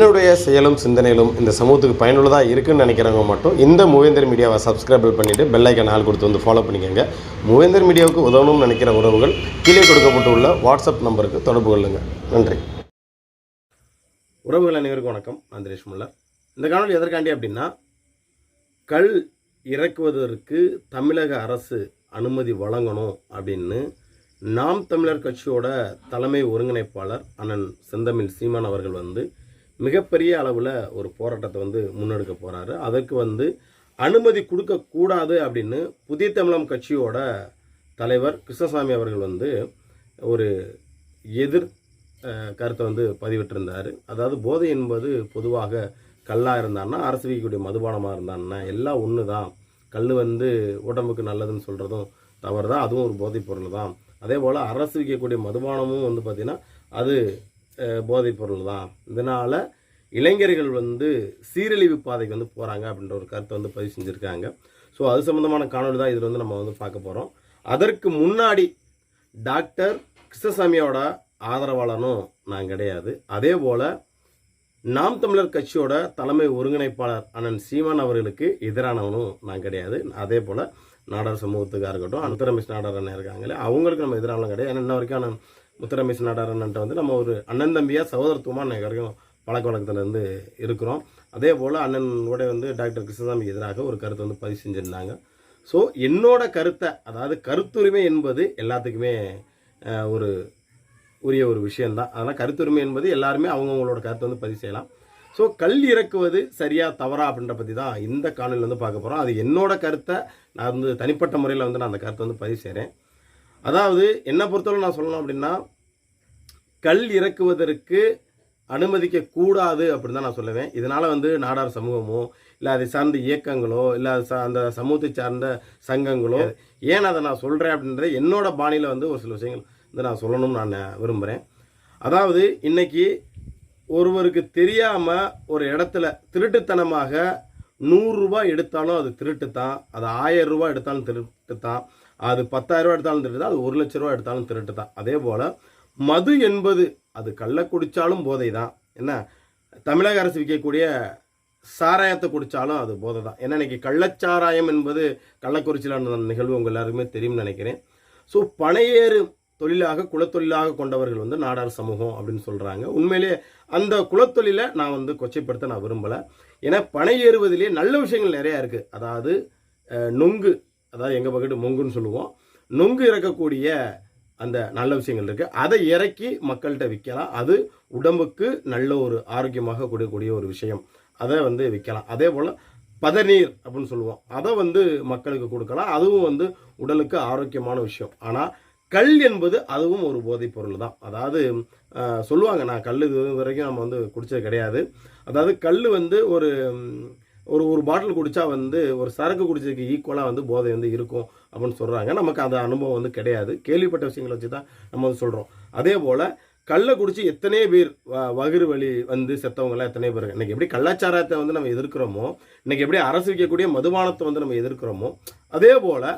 என்னுடைய செயலும் சிந்தனையிலும் இந்த சமூகத்துக்கு பயனுள்ளதாக இருக்குன்னு நினைக்கிறவங்க மட்டும் இந்த மூவேந்தர் மீடியாவை சப்ஸ்கிரைப் பண்ணிவிட்டு பெல் ஐக்கான் ஆல் கொடுத்து வந்து ஃபாலோ பண்ணிக்கோங்க. மூவேந்தர் மீடியாவுக்கு உதவணும்னு நினைக்கிற உறவுகள் கீழே கொடுக்கப்பட்டுள்ள வாட்ஸ்அப் நம்பருக்கு தொடர்பு கொள்ளுங்கள். நன்றி. உறவுகள் அனைவருக்கும் வணக்கம். நான் தினேஷ் முல்லர். இந்த காணொலி எதற்காண்டி அப்படின்னா, கல் இறக்குவதற்கு தமிழக அரசு அனுமதி வழங்கணும் அப்படின்னு நாம் தமிழர் கட்சியோட தலைமை ஒருங்கிணைப்பாளர் அண்ணன் செந்தமிழ் சீமான் அவர்கள் மிகப்பெரிய அளவில் ஒரு போராட்டத்தை முன்னெடுக்க போகிறாரு. அதற்கு அனுமதி கொடுக்கக்கூடாது அப்படின்னு புதிய தமிழம் கட்சியோட தலைவர் கிருஷ்ணசாமி அவர்கள் ஒரு எதிர் கருத்தை பதிவிட்டிருந்தார். அதாவது போதை என்பது பொதுவாக கல்லாக இருந்தான்னா, அரசு வைக்கக்கூடிய மதுபானமாக இருந்தான்னா எல்லாம் ஒன்று தான். கல் உடம்புக்கு நல்லதுன்னு சொல்கிறதும் தவறு தான், அதுவும் ஒரு போதைப் பொருள் தான். அதே போல் அரசு விற்கக்கூடிய மதுபானமும் பார்த்திங்கன்னா அது போதைப் பொருள் தான். இதனால் இளைஞர்கள் சீரழிவு பாதைக்கு போகிறாங்க அப்படின்ற ஒரு கருத்தை பதிவு செஞ்சுருக்காங்க. ஸோ அது சம்மந்தமான காணொலி தான் இதில் நம்ம பார்க்க போகிறோம். அதற்கு முன்னாடி டாக்டர் கிருஷ்ணசாமியோட ஆதரவாளனும் நான் கிடையாது. அதே போல் நாம் தமிழர் கட்சியோட தலைமை ஒருங்கிணைப்பாளர் அண்ணன் சீமான் அவர்களுக்கு எதிரானவனும் நான் கிடையாது. அதே போல் நாடார் சமூகத்துக்காக இருக்கட்டும், முத்துரமேஷ் நாடார் அண்ணன் இருக்காங்களே, அவங்களுக்கு நம்ம எதிரானவங்களும் கிடையாது. ஏன்னா இன்ன வரைக்கும் அண்ணன் முத்துரமேஷ் நாடார் அண்ணன்ட்ட நம்ம ஒரு அண்ணன் தம்பியாக சகோதரத்துவமாக இன்னைக்கு வரைக்கும் பழக்க வழக்கத்துலேருந்து இருக்கிறோம். அதே போல் அண்ணன் கூட டாக்டர் கிருஷ்ணசாமிக்கு எதிராக ஒரு கருத்தை பதிவு செஞ்சுருந்தாங்க. ஸோ என்னோட கருத்தை, அதாவது கருத்துரிமை என்பது எல்லாத்துக்குமே உரிய ஒரு விஷயந்தான். அதனால் கருத்துரிமை என்பது எல்லாருமே அவங்கவுங்களோட கருத்தை பதிவு செய்யலாம். ஸோ கல் இறக்குவது சரியா தவறா அப்படின்ற பற்றி தான் இந்த காணொலியில் பார்க்க போகிறோம். அது என்னோட கருத்தை நான் தனிப்பட்ட முறையில் நான் அந்த கருத்தை பதிவு செய்கிறேன். அதாவது என்னை பொறுத்தவரை நான் சொல்லணும் அப்படின்னா, கல் இறக்குவதற்கு அனுமதிக்க கூடாது அப்படின்னு தான் நான் சொல்லுவேன். இதனால் நாடார் சமூகமோ இல்லை அதை சார்ந்த இயக்கங்களோ இல்லை அந்த சமூகத்தை சார்ந்த சங்கங்களோ ஏன் அதை நான் சொல்கிறேன் அப்படின்றத என்னோட பாணியில் ஒரு சில விஷயங்கள் நான் சொல்லணும்னு நான் விரும்புகிறேன். அதாவது இன்னைக்கு ஒருவருக்கு தெரியாமல் ஒரு இடத்துல திருட்டுத்தனமாக 100 ரூபாய் எடுத்தாலும் அது திருட்டு தான், அது 1000 ரூபாய் எடுத்தாலும் திருட்டு தான், அது 10,000 ரூபாய் எடுத்தாலும் திருட்டு தான், அது 1 லட்ச ரூபாய் எடுத்தாலும் திருட்டு தான். அதே போல் மது என்பது அது கள்ள குடித்தாலும் போதை தான். என்ன, தமிழக அரசு விற்கக்கூடிய சாராயத்தை குடித்தாலும் அது போதை தான். ஏன்னா இன்னைக்கு கள்ளச்சாராயம் என்பது கள்ளக்குறிச்சியிலான நிகழ்வு உங்கள் எல்லாருக்குமே தெரியும்னு நினைக்கிறேன். ஸோ பனையேறு தொழிலாக குலத்தொழிலாக கொண்டவர்கள் நாடார் சமூகம் அப்படின்னு சொல்கிறாங்க. உண்மையிலேயே அந்த குலத்தொழிலை நான் கொச்சைப்படுத்த நான் விரும்பலை. ஏன்னா பனை ஏறுவதிலே நல்ல விஷயங்கள் நிறையா இருக்குது. அதாவது நொங்கு, அதாவது எங்கள் பக்கத்து மொங்குன்னு சொல்லுவோம், நொங்கு இறக்கக்கூடிய அந்த நல்ல விஷயங்கள் இருக்குது. அதை இறக்கி மக்கள்கிட்ட விற்கலாம். அது உடம்புக்கு நல்ல ஒரு ஆரோக்கியமாக கொடுக்கக்கூடிய ஒரு விஷயம். அதை விற்கலாம். அதே போல் பதநீர் அப்படின்னு சொல்லுவோம், அதை மக்களுக்கு கொடுக்கலாம். அதுவும் உடலுக்கு ஆரோக்கியமான விஷயம். ஆனால் கல் என்பது அதுவும் ஒரு போதைப் பொருள் தான். அதாவது சொல்லுவாங்க, நான் கல் இது வரைக்கும் நம்ம குடித்தது கிடையாது. அதாவது கல் ஒரு ஒரு பாட்டில் குடித்தா ஒரு சரக்கு குடிச்சதுக்கு ஈக்குவலாக போதை இருக்கும் அப்படின்னு சொல்கிறாங்க. நமக்கு அந்த அனுபவம் கிடையாது. கேள்விப்பட்ட விஷயங்களை வச்சு தான் நம்ம சொல்கிறோம். அதே போல் கல்லை குடித்து எத்தனையோ பேர் வயிறு வலி செத்தவங்களாம் எத்தனையோ பேர். இன்றைக்கி எப்படி கள்ளச்சாராயத்தை நம்ம எதிர்க்கிறோமோ, இன்றைக்கி எப்படி அரசு வைக்கக்கூடிய மதுபானத்தை நம்ம எதிர்க்கிறோமோ, அதே போல்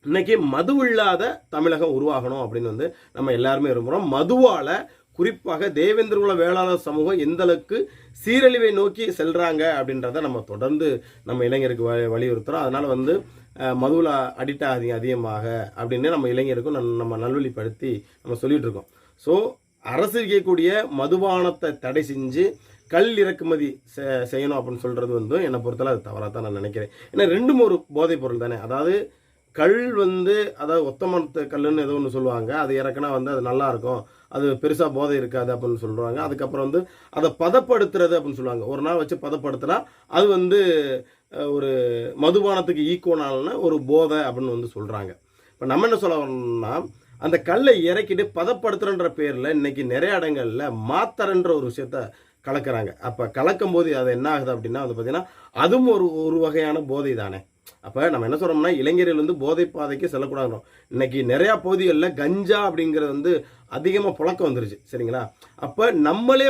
இன்னைக்கு மது இல்லாத தமிழகம் உருவாகணும் அப்படின்னு நம்ம எல்லாருமே விரும்புகிறோம். மதுவால் குறிப்பாக தேவேந்திர குல வேளாளர் சமூகம் எந்த அளவுக்கு சீரழிவை நோக்கி செல்கிறாங்க அப்படின்றத நம்ம தொடர்ந்து நம்ம இளைஞருக்கு வலியுறுத்துகிறோம். அதனால் மதுவில் அடிக்ட் ஆகாதீங்க அதிகமாக அப்படின்னு நம்ம இளைஞருக்கும் நம்ம நல்வழிப்படுத்தி நம்ம சொல்லிகிட்டு இருக்கோம். ஸோ அரசு வைக்கக்கூடிய மதுபானத்தை தடை செஞ்சு கல் இறக்குமதி செய்யணும் அப்படின்னு சொல்கிறது என்னை பொறுத்தவரை அது தவறாக தான் நான் நினைக்கிறேன். ஏன்னா ரெண்டும் ஒரு போதைப் பொருள் தானே. அதாவது கல் அதாவது ஒத்தமரத்து கல்லுன்னு ஏதோ ஒன்று சொல்லுவாங்க, அது இறக்குனா அது நல்லாயிருக்கும், அது பெருசாக போதை இருக்காது அப்படின்னு சொல்கிறாங்க. அதுக்கப்புறம் அதை பதப்படுத்துறது அப்படின்னு சொல்லுவாங்க. ஒரு நாள் வச்சு பதப்படுத்தினா அது ஒரு மதுபானத்துக்கு ஈக்குவலான ஒரு போதை அப்படின்னு சொல்கிறாங்க. இப்போ நம்ம என்ன சொல்ல வரோம்னா, அந்த கல்லை இறக்கிட்டு பதப்படுத்துறன்ற பேரில் இன்றைக்கி நிறைய இடங்களில் மாத்தரன்ற ஒரு விஷயத்த கலக்கிறாங்க. அப்போ கலக்கும் போது அது என்ன ஆகுது அப்படின்னா பார்த்திங்கன்னா அதுவும் ஒரு வகையான போதை தானே. அப்போ நம்ம என்ன சொல்கிறோம்னா, இளைஞர்கள் போதை பாதைக்கு செல்லக்கூடாது. இன்னைக்கு நிறையா பகுதிகளில் கஞ்சா அப்படிங்கிறது அதிகமாக புழக்கம் வந்துருச்சு, சரிங்களா? அப்போ நம்மளே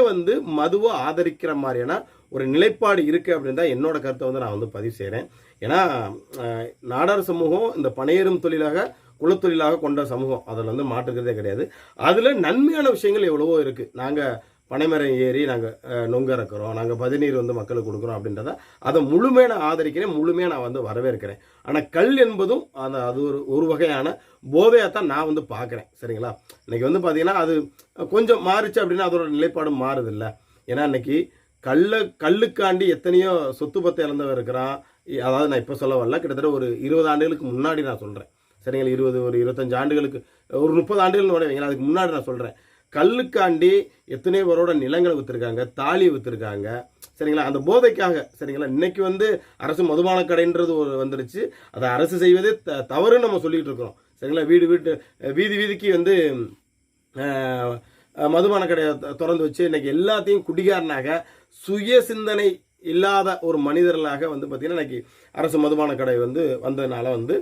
மதுவை ஆதரிக்கிற மாதிரியான ஒரு நிலைப்பாடு இருக்குது அப்படின்னு தான் என்னோட கருத்தை நான் பதிவு செய்கிறேன். ஏன்னா நாடார் சமூகம் இந்த பனையேறும் தொழிலாக குலத்தொழிலாக கொண்ட சமூகம், அதில் மாற்றுக்கிறதே கிடையாது. அதில் நன்மையான விஷயங்கள் எவ்வளவோ இருக்குது. நாங்கள் பனைமரம் ஏறி நாங்கள் நொங்க இறக்குறோம், நாங்கள் பதிநீர் வந்து மக்களுக்கு கொடுக்குறோம் அப்படின்றத அதை முழுமையாக நான் ஆதரிக்கிறேன், முழுமையாக நான் வந்து வரவேற்கிறேன். ஆனால் கல் என்பதும் அது ஒரு வகையான போதையாக தான் நான் வந்து பார்க்குறேன். சரிங்களா? இன்னைக்கு வந்து பார்த்தீங்கன்னா அது கொஞ்சம் மாறிச்சு அப்படின்னா அதோட நிலைப்பாடு மாறுது இல்லை. ஏன்னா இன்னைக்கு கல்லுக்காண்டி எத்தனையோ சொத்து பத்தை இழந்தவன் இருக்கிறான். அதாவது நான் இப்போ சொல்ல வரல, கிட்டத்தட்ட ஒரு 20 ஆண்டுகளுக்கு முன்னாடி நான் சொல்கிறேன். சரிங்களா? ஒரு 25 ஆண்டுகளுக்கு, ஒரு 30 ஆண்டுகள் வைங்களா, அதுக்கு முன்னாடி நான் சொல்கிறேன். கல்லுக்காண்டி எத்தனையோ பேரோட நிலங்களை விற்றுருக்காங்க, தாலியை விற்றுருக்காங்க. சரிங்களா? அந்த போதைக்காக. சரிங்களா? இன்னைக்கு வந்து அரசு மதுபான கடைன்றது வந்துருச்சு. அதை அரசு செய்வதே தவறுன்னு நம்ம சொல்லிகிட்டு இருக்கிறோம். சரிங்களா? வீதி வீதிக்கு வந்து மதுபான கடையை திறந்து வச்சு இன்னைக்கு எல்லாத்தையும் குடிகாரனாக சுய சிந்தனை இல்லாத ஒரு மனிதர்களாக வந்து பார்த்திங்கன்னா இன்னைக்கு அரசு மதுபான கடை வந்து வந்ததுனால வந்து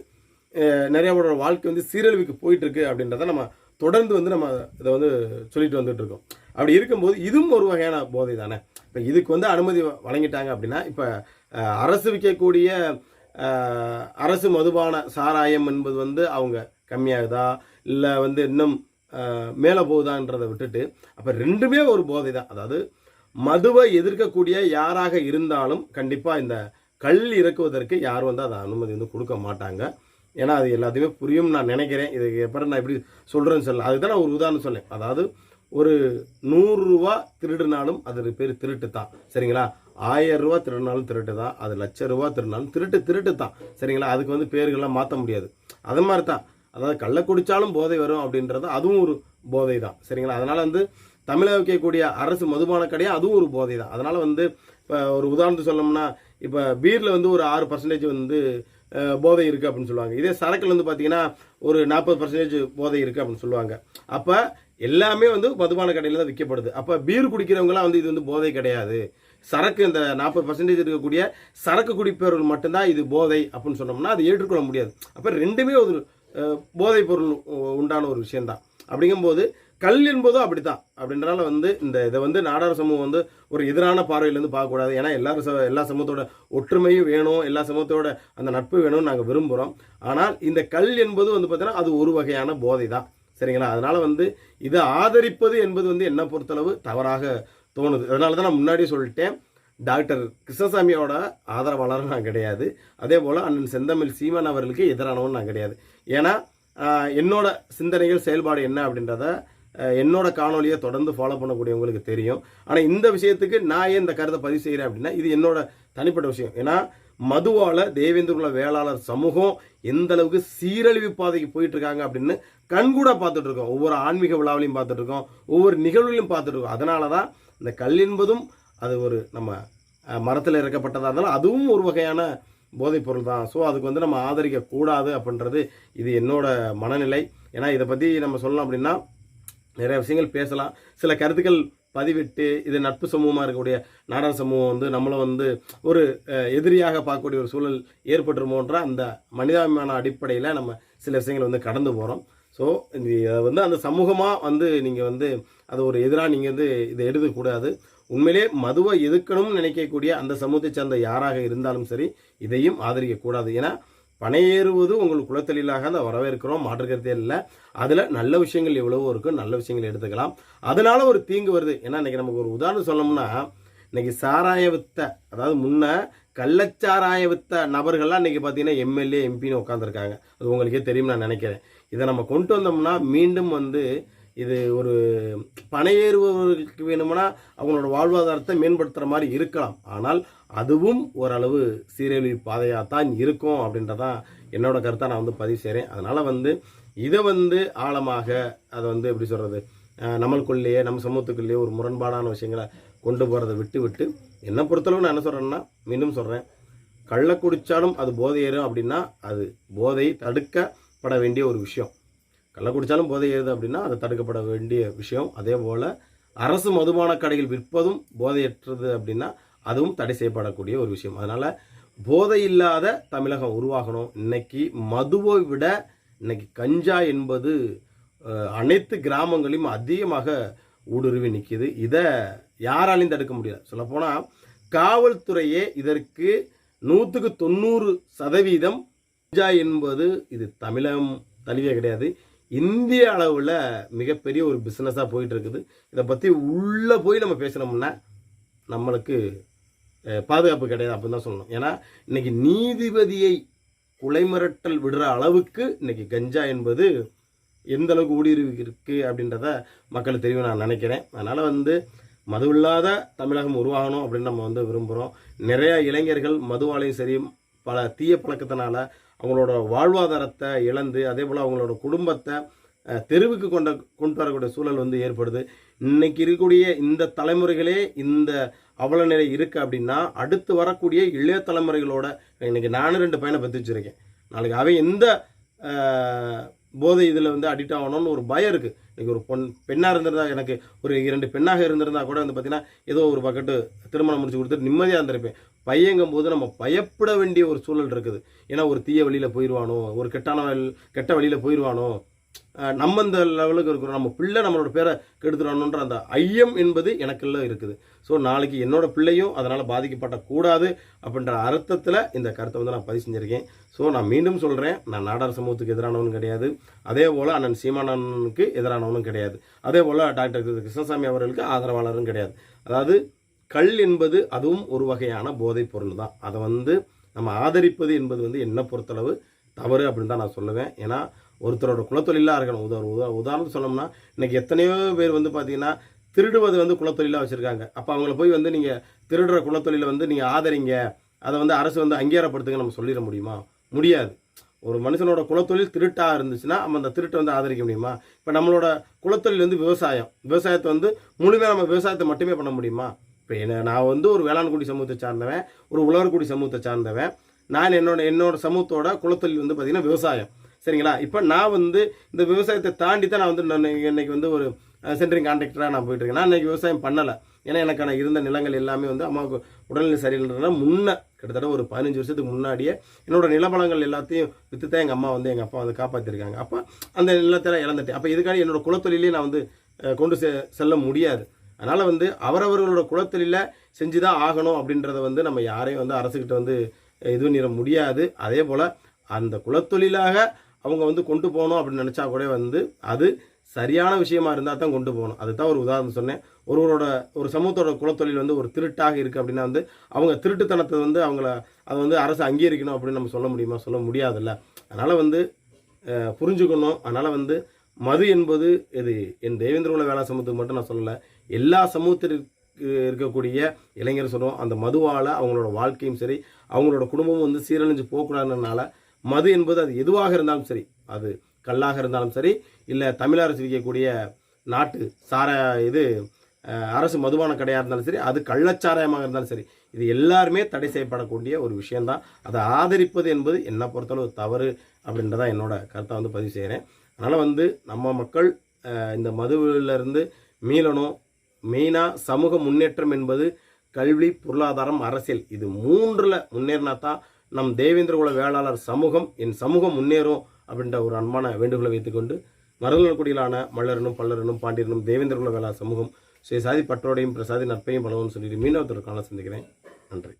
நிறைய பேரோட வாழ்க்கை வந்து சீரழிவுக்கு போயிட்டுருக்கு அப்படின்றத நம்ம தொடர்ந்து வந்து நம்ம இதை வந்து சொல்லிட்டு வந்துட்டு இருக்கோம். அப்படி இருக்கும்போது இதுவும் ஒரு வகையான போதை தானே. இப்போ இதுக்கு வந்து அனுமதி வழங்கிட்டாங்க அப்படின்னா இப்போ அரசு விற்கக்கூடிய அரசு மதுபான சாராயம் என்பது வந்து அவங்க கம்மியாகுதா இல்லை வந்து இன்னும் மேலே போகுதான்றதை விட்டுட்டு அப்போ ரெண்டுமே ஒரு போதை தான். அதாவது மதுவை எதிர்க்கக்கூடிய யாராக இருந்தாலும் கண்டிப்பாக இந்த கல் இறக்குவதற்கு யாரும் வந்து அதை அனுமதி வந்து கொடுக்க மாட்டாங்க. ஏன்னா அது எல்லாத்தையுமே புரியும் நான் நினைக்கிறேன். இது எப்போ நான் எப்படி சொல்கிறேன்னு சொல்லலாம். அதுக்கு தான் நான் ஒரு உதாரணம் சொன்னேன். அதாவது ஒரு 100 ரூபா திருடுனாலும் அது பேர் திருட்டு தான். சரிங்களா? 1000 ரூபா திருடினாலும் திருட்டு தான். அது 1,00,000 ரூபா திருடினாலும் திருட்டு தான். சரிங்களா? அதுக்கு வந்து பேர்கள்லாம் மாற்ற முடியாது. அது மாதிரி தான். அதாவது கள்ள குடித்தாலும் போதை வரும் அப்படின்றது அதுவும் ஒரு போதை தான். சரிங்களா? அதனால் வந்து தமிழக வைக்கக்கூடிய அரசு மதுபான கடையாக அதுவும் ஒரு போதை தான். அதனால் வந்து இப்போ ஒரு உதாரணத்துக்கு சொல்லணும்னா இப்போ பீரில் வந்து ஒரு 6% வந்து போதை இருக்குது அப்படின்னு சொல்லுவாங்க. இதே சரக்குல வந்து பார்த்தீங்கன்னா ஒரு 40% போதை இருக்குது அப்படின்னு சொல்லுவாங்க. அப்போ எல்லாமே வந்து மதுபான கடையில் தான் விற்கப்படுது. அப்போ பீர் குடிக்கிறவங்களாம் வந்து இது வந்து போதை கிடையாது, சரக்கு இந்த 40% இருக்கக்கூடிய சரக்கு குடிப்பவர்கள் மட்டும்தான் இது போதை அப்படின்னு சொன்னோம்னா அது ஏற்றுக்கொள்ள முடியாது. அப்போ ரெண்டுமே ஒரு போதைப் பொருள் உண்டான ஒரு விஷயம்தான். அப்படிங்கும்போது கல் என்பதும் அப்படித்தான். அப்படின்றனால வந்து இதை வந்து நாடார் சமூகம் வந்து ஒரு எதிரான பார்வையிலேருந்து பார்க்கக்கூடாது. ஏன்னா எல்லா சமூகத்தோட ஒற்றுமையும் வேணும், எல்லா சமூகத்தோட அந்த நட்பு வேணும்னு நாங்கள் விரும்புகிறோம். ஆனால் இந்த கல் என்பது வந்து பார்த்தீங்கன்னா அது ஒரு வகையான போதை தான். சரிங்களா? அதனால் வந்து இதை ஆதரிப்பது என்பது வந்து என்னை பொறுத்தளவு தவறாக தோணுது. அதனால தான் நான் முன்னாடியே சொல்லிட்டேன், டாக்டர் கிருஷ்ணசாமியோட ஆதரவாளர் நான் கிடையாது. அதே போல் அண்ணன் செந்தமிழ் சீமான் அவர்களுக்கு எதிரானவன் நான் கிடையாது. ஏன்னா என்னோட சிந்தனைகள் செயல்பாடு என்ன அப்படின்றத என்னோட காணொலியை தொடர்ந்து ஃபாலோ பண்ணக்கூடியவங்களுக்கு தெரியும். ஆனால் இந்த விஷயத்துக்கு நான் ஏன் இந்த கருத்தை பதிவு செய்கிறேன் அப்படின்னா இது என்னோட தனிப்பட்ட விஷயம். ஏன்னா மதுவால் தேவேந்திரகுல வேளாளர் சமூகம் எந்த அளவுக்கு சீரழிவு பாதைக்கு போயிட்டு இருக்காங்க அப்படின்னு கண்கூட பார்த்துட்டு இருக்கோம். ஒவ்வொரு ஆன்மீக விழாவிலையும் பார்த்துட்டு இருக்கோம், ஒவ்வொரு நிகழ்வுலையும் பார்த்துட்டு இருக்கோம். அதனால தான் இந்த கல் என்பதும் அது ஒரு நம்ம மரத்தில் இறக்கப்பட்டதாக இருந்தாலும் அதுவும் ஒரு வகையான போதைப் பொருள் தான். ஸோ அதுக்கு வந்து நம்ம ஆதரிக்கக்கூடாது அப்படின்றது இது என்னோட மனநிலை. ஏன்னா இதை பற்றி நம்ம சொல்லலாம் அப்படின்னா நிறைய விஷயங்கள் பேசலாம். சில கருத்துக்கள் பதிவிட்டு இது நட்பு சமூகமாக இருக்கக்கூடிய நாடார் சமூகம் வந்து நம்மளை வந்து ஒரு எதிரியாக பார்க்கக்கூடிய ஒரு சூழல் ஏற்பட்டுருமோன்ற அந்த மனிதாபிமான அடிப்படையில் நம்ம சில விஷயங்கள் வந்து கடந்து போகிறோம். ஸோ இதை வந்து அந்த சமூகமாக வந்து நீங்கள் வந்து அது ஒரு எதிராக நீங்கள் வந்து இதை எடுக்கக்கூடாது. உண்மையிலே மதுவை எதிர்க்கணும்னு நினைக்கக்கூடிய அந்த சமூகத்தை சேர்ந்த யாராக இருந்தாலும் சரி இதையும் ஆதரிக்கக்கூடாது. ஏன்னா பனையேறுவது உங்களுக்கு குலத்தொழிலாக அதை வரவேற்கிறோம், மாற்றுக்கிறதே இல்லை. அதில் நல்ல விஷயங்கள் எவ்வளவோ இருக்கும், நல்ல விஷயங்கள் எடுத்துக்கலாம். அதனால ஒரு தீங்கு வருது. ஏன்னா இன்றைக்கி நமக்கு ஒரு உதாரணம் சொல்லணும்னா இன்றைக்கி சாராய வித்த, அதாவது முன்ன கள்ளச்சாராய வித்த நபர்கள்லாம் இன்றைக்கி பார்த்தீங்கன்னா எம்எல்ஏ எம்பின்னு உட்காந்துருக்காங்க. அது உங்களுக்கே தெரியும் நான் நினைக்கிறேன். இதை நம்ம கொண்டு வந்தோம்னா மீண்டும் வந்து இது ஒரு பனையேறுபவர்களுக்கு வேணும்னா அவங்களோட வாழ்வாதாரத்தை மேம்படுத்துகிற மாதிரி இருக்கலாம். ஆனால் அதுவும் ஓரளவு சீரழிவு பாதையாக தான் இருக்கும் அப்படின்றதான் என்னோட கருத்தை நான் வந்து பதிவு செய்கிறேன். அதனால் வந்து இதை வந்து ஆழமாக அதை வந்து எப்படி சொல்கிறது, நம்மளுக்குள்ளேயே நம்ம சமூகத்துக்குள்ளேயே ஒரு முரண்பாடான விஷயங்களை கொண்டு போகிறத விட்டு என்னை பொறுத்தளவு நான் என்ன சொல்கிறேன்னா மீண்டும் சொல்கிறேன், கள்ள குடித்தாலும் அது போதை ஏறும் அப்படின்னா அது போதை தடுக்கப்பட வேண்டிய ஒரு விஷயம். கள்ள குடித்தாலும் போதை ஏறுது அப்படின்னா அது தடுக்கப்பட வேண்டிய விஷயம். அதே போல் அரசு மதுபான கடைகள் விற்பதும் போதையற்றது அப்படின்னா அதுவும் தடை செய்யப்படக்கூடிய ஒரு விஷயம். அதனால் போதை இல்லாத தமிழகம் உருவாகணும். இன்னைக்கு மதுவை விட இன்னைக்கு கஞ்சா என்பது அனைத்து கிராமங்களையும் அதிகமாக ஊடுருவி நிற்கிது. இதை யாராலையும் தடுக்க முடியாது. சொல்லப்போனால் காவல்துறையே இதற்கு 100% கஞ்சா என்பது இது தமிழகம் தழுவிய கிடையாது, இந்திய அளவில் மிகப்பெரிய ஒரு பிஸ்னஸாக போயிட்டு இருக்குது. இதை பற்றி உள்ளே போய் நம்ம பேசினோம்னா நம்மளுக்கு பாதுகாப்பு கிடையாது அப்படின்னு தான் சொல்லணும். ஏன்னா இன்னைக்கு நீதிபதியை குலைமிரட்டல் விடுற அளவுக்கு இன்னைக்கு கஞ்சா என்பது எந்த அளவுக்கு ஊடுருவி இருக்கு அப்படின்றத மக்களுக்கு தெரியும் நான் நினைக்கிறேன். அதனால் மது இல்லாத தமிழகம் உருவாகணும் அப்படின்னு நம்ம விரும்புகிறோம். நிறையா இளைஞர்கள் மதுவாலையும் சரி பல தீய பழக்கத்தினால அவங்களோட வாழ்வாதாரத்தை இழந்து அதே போல் அவங்களோட குடும்பத்தை தெருவுக்கு கொண்டு வரக்கூடிய சூழல் ஏற்படுது. இன்னைக்கு இருக்கக்கூடிய இந்த தலைமுறைகளே இந்த அவல நிலை இருக்குது அப்படின்னா அடுத்து வரக்கூடிய இளைய தலைமுறைகளோட இன்னைக்கு நானும் 2 பையனை பற்றி வச்சுருக்கேன். நாளைக்கு அவன் எந்த போதை இதில் அடிக்ட் ஆகணும்னு ஒரு பயம் இருக்குது. இன்றைக்கி ஒரு பெண்ணாக இருந்திருந்தா எனக்கு ஒரு 2 பெண்ணாக இருந்திருந்தால் கூட பார்த்தீங்கன்னா ஏதோ ஒரு பக்கெட்டு திருமணம் முடிச்சு கொடுத்துட்டு நிம்மதியாக இருந்திருப்பேன். பையங்கும் போது நம்ம பயப்பட வேண்டிய ஒரு சூழல் இருக்குது. ஏன்னா ஒரு தீய வழியில் போயிடுவானோ, ஒரு கெட்ட வழியில் போயிடுவானோ, நம்ம இந்த லெவலுக்கு இருக்கிறோம், நம்ம பிள்ளை நம்மளோட பேரை கெடுத்துடணுன்ற அந்த ஐயம் என்பது எனக்குள்ள இருக்குது. ஸோ நாளைக்கு என்னோட பிள்ளையும் அதனால் பாதிக்கப்படக்கூடாது அப்படின்ற அர்த்தத்தில் இந்த கருத்தை நான் பதிவு செஞ்சுருக்கேன். ஸோ நான் மீண்டும் சொல்கிறேன், நான் நாடார் சமூகத்துக்கு எதிரானவனும் கிடையாது, அதே போல் அண்ணன் சீமானனுக்கு எதிரானவனும் கிடையாது, அதே போல் டாக்டர் கிருஷ்ணசாமி அவர்களுக்கு ஆதரவாளரும் கிடையாது. அதாவது கள் என்பது அதுவும் ஒரு வகையான போதைப் பொருள் தான். அதை நம்ம ஆதரிப்பது என்பது என்னை பொறுத்தளவு தவறு அப்படின்னு தான் நான் சொல்லுவேன். ஏன்னா ஒருத்தரோட குலத்தொழிலாக இருக்கணும். உதாரணத்துக்கு சொல்லணும்னா இன்றைக்கி எத்தனையோ பேர் பார்த்தீங்கன்னா திருடுவது குலத்தொழிலாக வச்சுருக்காங்க. அப்போ அவங்கள போய் நீங்கள் திருடுற குலத்தொழிலை நீங்கள் ஆதரிங்க, அதை அரசு அங்கீகாரப்படுத்துங்க நம்ம சொல்லிட முடியுமா? முடியாது. ஒரு மனுஷனோட குலத்தொழில் திருட்டாக இருந்துச்சுன்னா நம்ம அந்த திருட்டை ஆதரிக்க முடியுமா? இப்போ நம்மளோட குலத்தொழில் விவசாயத்தை முழுமையாக நம்ம விவசாயத்தை மட்டுமே பண்ண முடியுமா? இப்போ நான் ஒரு வேளாண்குடி சமூகத்தை சார்ந்தவன், ஒரு உழவர்குடி சமூகத்தை சார்ந்தவன். நான் என்னோட சமூகத்தோட குலத்தொழில் பார்த்தீங்கன்னா விவசாயம். சரிங்களா? இப்போ நான் இந்த விவசாயத்தை தாண்டி தான் நான் இன்னைக்கு ஒரு சென்ட்ரிங் கான்ட்ராக்டராக நான் போயிட்டுருக்கேன். நான் இன்றைக்கி விவசாயம் பண்ணலை. ஏன்னா எனக்கான இருந்த நிலங்கள் எல்லாமே அம்மாவுக்கு உடல்நிலை சரியில்லைன்றதுனா கிட்டத்தட்ட ஒரு 15 வருஷத்துக்கு முன்னாடியே என்னோட நிலபலங்கள் எல்லாத்தையும் விற்று தான் எங்கள் அம்மா எங்கள் அப்பா காப்பாற்றிருக்காங்க. அப்போ அந்த நிலத்தில் இழந்துட்டேன். அப்போ இதுக்காக என்னோட குலத்தொழிலே நான் கொண்டு செல்ல முடியாது. அதனால் அவரவர்களோட குலத்தொழிலை செஞ்சு தான் ஆகணும் அப்படின்றத நம்ம யாரையும் அரசுக்கிட்ட இது பண்ணிட முடியாது. அதே போல் அந்த குலத்தொழிலாக அவங்க கொண்டு போகணும் அப்படின்னு நினச்சா கூட அது சரியான விஷயமா இருந்தால் தான் கொண்டு போகணும். அதுதான் ஒரு உதாரணம் சொன்னேன். ஒரு சமூகத்தோட குலத்தொழில் ஒரு திருட்டாக இருக்குது அப்படின்னா அவங்க திருட்டுத்தனத்தை அவங்கள அதை அரசு அங்கீகரிக்கணும் அப்படின்னு நம்ம சொல்ல முடியுமா? சொல்ல முடியாதுல்ல. அதனால் புரிஞ்சுக்கணும். அதனால் மது என்பது இது என் தேவேந்திர குல வேளாண் சமூகத்துக்கு மட்டும் நான் சொல்லலை, எல்லா சமூகத்திற்கு இருக்கக்கூடிய இளைஞர் சொல்லுவோம். அந்த மதுவால் அவங்களோட வாழ்க்கையும் சரி அவங்களோட குடும்பமும் சீரழிஞ்சு போகக்கூடாதுனால மது என்பது அது எதுவாக இருந்தாலும் சரி, அது கல்லாக இருந்தாலும் சரி, இல்லை தமிழ் அரசு விற்கக்கூடிய நாட்டு அரசு மதுபான கடையாக இருந்தாலும் சரி, அது கள்ளச்சாராயமாக இருந்தாலும் சரி, இது எல்லாருமே தடை செய்யப்படக்கூடிய ஒரு விஷயந்தான். அதை ஆதரிப்பது என்பது என்னை பொறுத்தளவு தவறு அப்படின்றதான் என்னோட கருத்தை பதிவு செய்கிறேன். அதனால் நம்ம மக்கள் இந்த மதுவிலிருந்து மீளணும். மெயினாக சமூக முன்னேற்றம் என்பது கல்வி, பொருளாதாரம், அரசியல், இது 3ல் முன்னேறினா தான் நம் தேவேந்திர குல வேளாளர் சமூகம், என் சமூகம் முன்னேறும் அப்படின்ற ஒரு அன்பான வேண்டுகோளை வைத்துக்கொண்டு மருதகுடியிலான மல்லரனும் பல்லரனும் பாண்டியனும் தேவேந்திர குல வேளாளர் சமூகம் சுய சாதி பற்றோடையும் பிரசாதி நட்பையும் பலவும் சொல்லிட்டு மீனவத்திற்கான சந்திக்கிறேன். நன்றி.